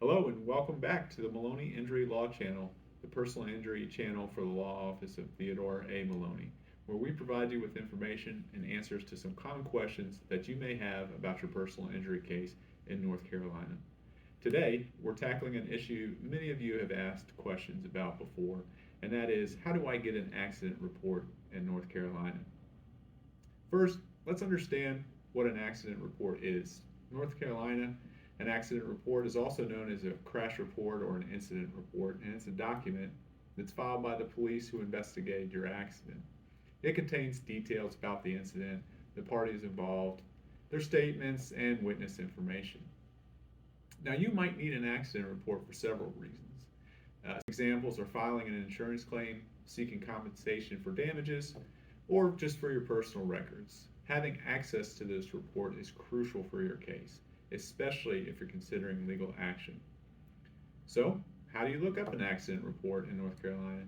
Hello and welcome back to the Maloney Injury Law channel, the personal injury channel for the law office of Theodore A. Maloney, where we provide you with information and answers to some common questions that you may have about your personal injury case in North Carolina. Today, we're tackling an issue many of you have asked questions about before, and that is, how do I get an accident report in North Carolina? First, let's understand what an accident report is. North Carolina, an accident report is also known as a crash report or an incident report, and it's a document that's filed by the police who investigated your accident. It contains details about the incident, the parties involved, their statements, and witness information. Now, you might need an accident report for several reasons. Examples are filing an insurance claim, seeking compensation for damages, or just for your personal records. Having access to this report is crucial for your case, especially if you're considering legal action. So, how do you look up an accident report in North Carolina?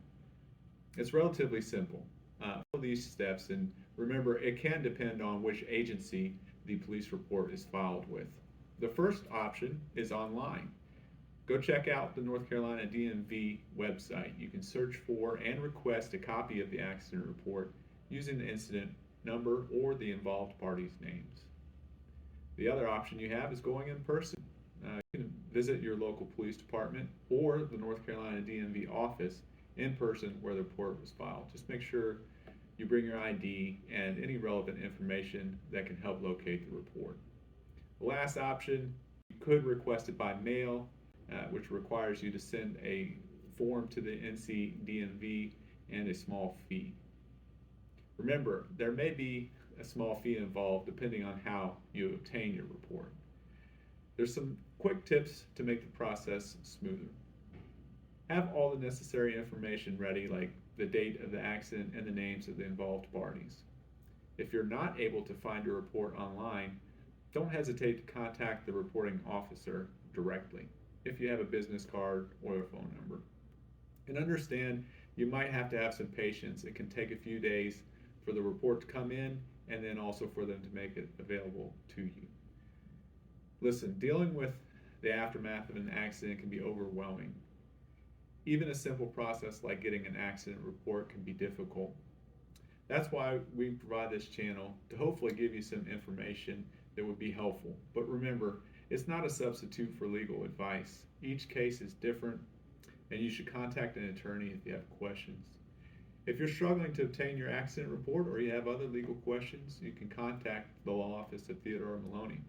It's relatively simple. Follow these steps, and remember, it can depend on which agency the police report is filed with. The first option is online. Go check out the North Carolina DMV website. You can search for and request a copy of the accident report using the incident number or the involved parties' names. The other option you have is going in person. You can visit your local police department or the North Carolina DMV office in person where the report was filed. Just make sure you bring your ID and any relevant information that can help locate the report. The last option, you could request it by mail, which requires you to send a form to the NCDMV and a small fee. Remember, there may be a small fee involved depending on how you obtain your report. There's some quick tips to make the process smoother. Have all the necessary information ready, like the date of the accident and the names of the involved parties. If you're not able to find your report online, don't hesitate to contact the reporting officer directly if you have a business card or a phone number. And understand you might have to have some patience. It can take a few days for the report to come in and then also for them to make it available to you. Listen, dealing with the aftermath of an accident can be overwhelming. Even a simple process like getting an accident report can be difficult. That's why we provide this channel to hopefully give you some information that would be helpful. But remember, it's not a substitute for legal advice. Each case is different, and you should contact an attorney if you have questions. If you're struggling to obtain your accident report or you have other legal questions, you can contact the law office of Theodore Maloney.